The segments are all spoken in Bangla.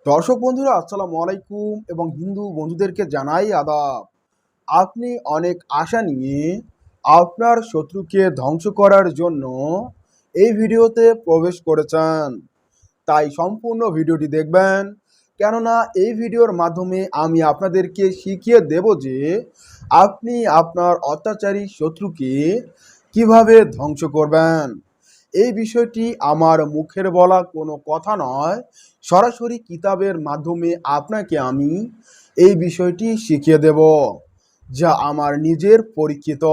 দর্শক বন্ধুরা আসসালামু আলাইকুম এবং হিন্দু বন্ধুদেরকে জানাই আদাব। আপনি অনেক আশা নিয়ে আপনার শত্রুকে ধ্বংস করার জন্য এই ভিডিওতে প্রবেশ করেছেন, তাই সম্পূর্ণ ভিডিওটি দেখবেন। কেননা এই ভিডিওর মাধ্যমে আমি আপনাদেরকে শিখিয়ে দেব যে আপনি আপনার অত্যাচারী শত্রুকে কিভাবে ধ্বংস করবেন। এই বিষয়টি আমার মুখের বলা কোনো কথা নয়, সরাসরি কিতাবের মাধ্যমে আপনাকে আমি এই বিষয়টি শিখিয়ে দেব, যা আমার নিজের পরীক্ষিত।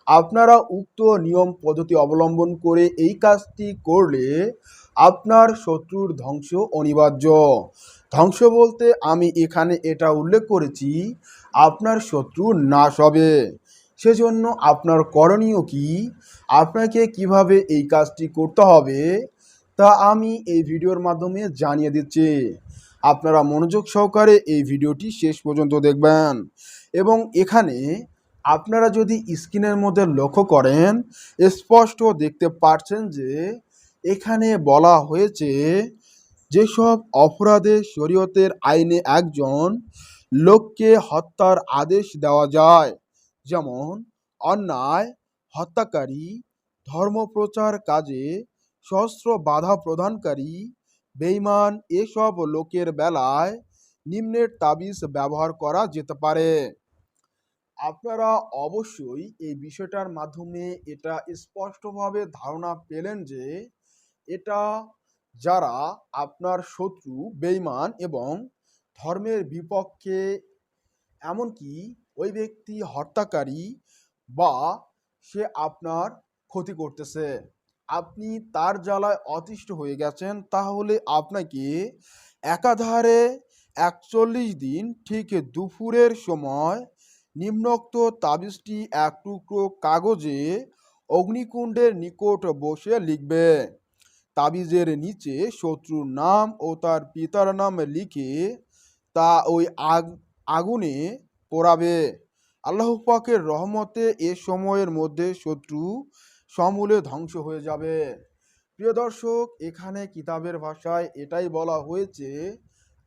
আপনারা উক্ত নিয়ম পদ্ধতি অবলম্বন করে এই কাজটি করলে আপনার শত্রুর ধ্বংস অনিবার্য। ধ্বংস বলতে আমি এখানে এটা উল্লেখ করেছি আপনার শত্রু নাশ হবে। সেজন্য আপনার করণীয় কি, আপনাকে কিভাবে এই কাজটি করতে হবে তা আমি এই ভিডিওর মাধ্যমে জানিয়ে দিচ্ছি। আপনারা মনোযোগ সহকারে এই ভিডিওটি শেষ পর্যন্ত দেখবেন। এবং এখানে আপনারা যদি স্ক্রিনের মধ্যে লক্ষ্য করেন, স্পষ্ট দেখতে পাচ্ছেন যে এখানে বলা হয়েছে যেসব অপরাধে শরীয়তের আইনে একজন লোককে হত্যার আদেশ দেওয়া যায়, যেমন অন্যায়, হত্যাকারী, ধর্মপ্রচার কাজে সহস্র বাধা প্রদানকারী, বেঈমান, এসব লোকের বেলায় নিম্নের তাবিজ ব্যবহার করা যেতে পারে। আপনারা অবশ্যই এই বিষয়টার মাধ্যমে এটা স্পষ্টভাবে ধারণা পেলেন যে এটা যারা আপনার শত্রু, বেঈমান এবং ধর্মের বিপক্ষে, এমনকি ওই ব্যক্তি হত্যাকারী বা সে আপনার ক্ষতি করতেছে, আপনি তার জ্বালায় অতিষ্ঠ হয়ে গেছেন, তাহলে আপনাকে একাধারে ৪১ দিন ঠিক দুপুরের সময় নিম্নোক্ত তাবিজটি এক টুকরো কাগজে অগ্নিকুণ্ডের নিকট বসে লিখবে। তাবিজের নিচে শত্রুর নাম ও তার পিতার নাম লিখে তা ওই আগুনে পোড়াবে। আল্লাহ পাকের রহমতে এ সময়ের মধ্যে শত্রু সমূলে ধ্বংস হয়ে যাবে। প্রিয় দর্শক, এখানে কিতাবের ভাষায় এটাই বলা হয়েছে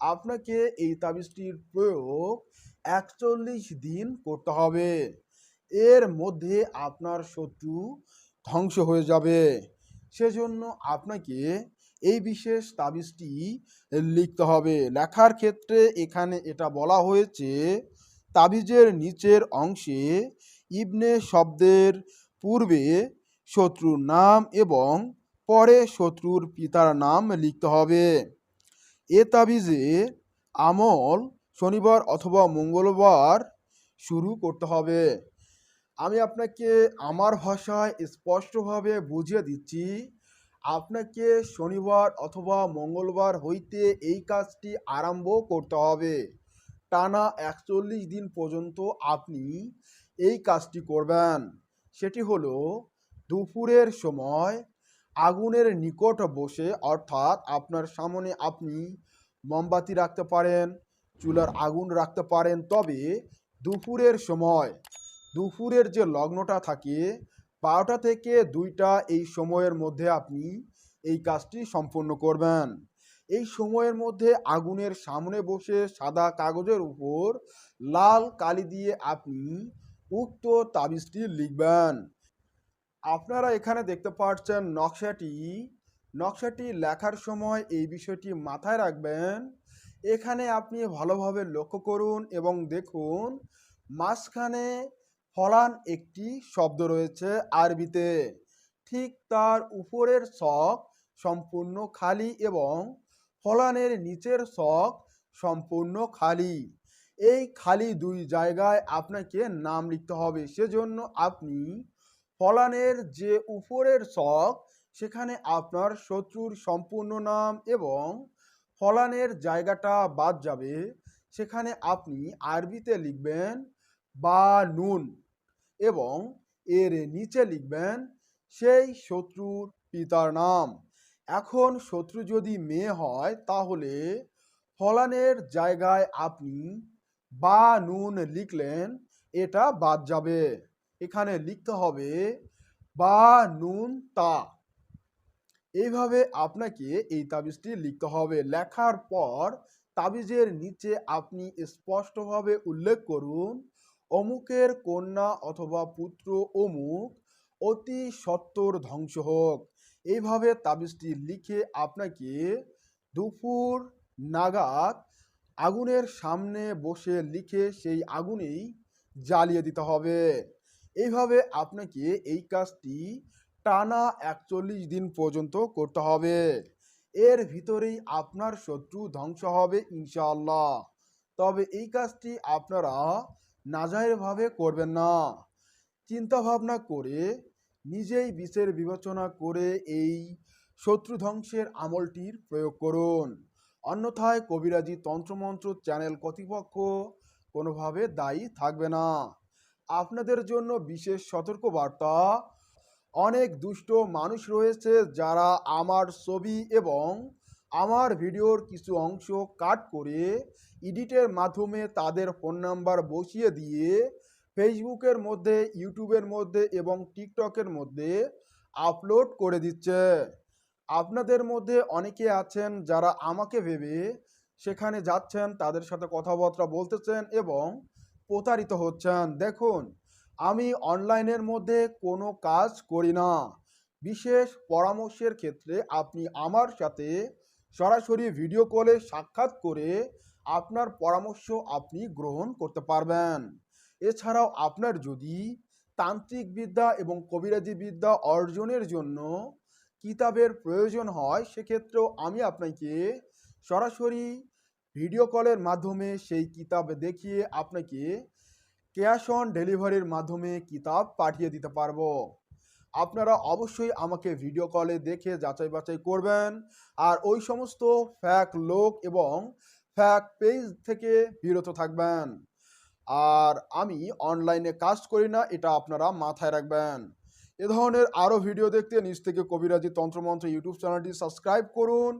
আপনাকে এই তাবিজটির প্রয়োগ ৪১ দিন করতে হবে। এর মধ্যে আপনার শত্রু ধ্বংস হয়ে যাবে। সেজন্য আপনাকে এই বিশেষ তাবিজটি লিখতে হবে। লেখার ক্ষেত্রে এখানে এটা বলা হয়েছে তাবিজের নিচের অংশে ইবনে শব্দের পূর্বে শত্রুর নাম এবং পরে শত্রুর পিতার নাম লিখতে হবে। এ তাবিজে আমল শনিবার অথবা মঙ্গলবার শুরু করতে হবে। আমি আপনাকে আমার ভাষায় স্পষ্টভাবে বুঝিয়ে দিচ্ছি। আপনাকে শনিবার অথবা মঙ্গলবার হইতে এই কাজটি আরম্ভ করতে হবে। টানা ৪১ দিন পর্যন্ত আপনি এই কাজটি করবেন। সেটি হলো দুপুরের সময় আগুনের নিকট বসে, অর্থাৎ আপনার সামনে আপনি মোমবাতি রাখতে পারেন, চুলার আগুন রাখতে পারেন, তবে দুপুরের সময়, দুপুরের যে লগ্নটা থাকে ১২টা থেকে ২টা, এই সময়ের মধ্যে আপনি এই কাজটি সম্পূর্ণ করবেন। এই সময়ের মধ্যে আগুনের সামনে বসে সাদা কাগজের উপর লাল কালি দিয়ে আপনি উক্ত তাবিজটি লিখবেন। আপনারা এখানে দেখতে পাচ্ছেন নকশাটি লেখার সময় এই বিষয়টি মাথায় রাখবেন। এখানে আপনি ভালোভাবে লক্ষ্য করুন এবং দেখুন মাঝখানে ফলান একটি শব্দ রয়েছে আরবিতে, ঠিক তার উপরের ছক সম্পূর্ণ খালি এবং ফলানের নিচের ছক সম্পূর্ণ খালি। এই খালি দুই জায়গায় আপনাকে নাম লিখতে হবে। সেজন্য আপনি ফলানের যে উপরের ছক সেখানে আপনার শত্রুর সম্পূর্ণ নাম এবং ফলানের জায়গাটা বাদ যাবে, সেখানে আপনি আরবিতে লিখবেন বা নুন এবং এর নিচে লিখবেন সেই শত্রুর পিতার নাম। এখন শত্রু যদি মেয়ে হয় তাহলে ফলানের জায়গায় আপনি বা নুন লিখলেন, এটা বাদ যাবে। এখানে লিখতে হবে বা নুন তা। এইভাবে আপনাকে এই তাবিজটি লিখতে হবে। লেখার পর তাবিজের নিচে আপনি স্পষ্টভাবে উল্লেখ করুন, অমুকের কন্যা অথবা পুত্র অমুক অতি সত্বর ধ্বংস হোক। এইভাবে তাবিজটি লিখে আপনাকে দুপুর নাগাদ আগুনের সামনে বসে লিখে সেই আগুনেই জ্বালিয়ে দিতে হবে। এইভাবে আপনাকে এই কাজটি টানা ৪১ দিন পর্যন্ত করতে হবে। এর ভিতরেই আপনার শত্রু ধ্বংস হবে ইনশাআল্লাহ। তবে এই কাজটি আপনারা নাজায়েজভাবে করবেন না। চিন্তা ভাবনা করে নিজেই বিচার বিবেচনা করে এই শত্রু ধ্বংসের আমলটির প্রয়োগ করুন। অন্যথায় কবিরাজি তন্ত্রমন্ত্র চ্যানেল কর্তৃপক্ষ কোনোভাবে দায়ী থাকবে না। আপনাদের জন্য বিশেষ সতর্কবার্তা, অনেক দুষ্ট মানুষ রয়েছে যারা আমার ছবি এবং আমার ভিডিওর কিছু অংশ কাট করে এডিটের মাধ্যমে তাদের ফোন নাম্বার বসিয়ে দিয়ে ফেসবুকের মধ্যে, ইউটিউবের মধ্যে এবং টিকটকের মধ্যে আপলোড করে দিচ্ছে। আপনাদের মধ্যে অনেকে আছেন যারা আমাকে ভেবে সেখানে যাচ্ছেন, তাদের সাথে কথাবার্তা বলতেছেন এবং প্রতারিত হচ্ছেন। দেখুন, আমি অনলাইনের মধ্যে কোনো কাজ করি না। বিশেষ পরামর্শের ক্ষেত্রে আপনি আমার সাথে সরাসরি ভিডিও কলে সাক্ষাৎ করে আপনার পরামর্শ আপনি গ্রহণ করতে পারবেন। এছাড়াও আপনার যদি তান্ত্রিক বিদ্যা এবং কবিরাজি বিদ্যা অর্জনের জন্য কিতাবের প্রয়োজন হয়, সেক্ষেত্রেও আমি আপনাকে সরাসরি ভিডিও কলের মাধ্যমে সেই কিতাব দেখিয়ে আপনাকে ক্যাশ অন ডেলিভারির মাধ্যমে কিতাব পাঠিয়ে দিতে পারবো। আপনারা অবশ্যই আমাকে ভিডিও কলে দেখে যাচাই বাছাই করবেন আর ওই সমস্ত ফ্যাক লোক এবং ফ্যাক পেজ থেকে বিরত থাকবেন। আর আমি অনলাইনে কাজ করি না, এটা আপনারা মাথায় রাখবেন। এ ধরনের আরও ভিডিও দেখতে নিজ থেকে কবিরাজি তন্ত্রমন্ত্র ইউটিউব চ্যানেলটি সাবস্ক্রাইব করুন।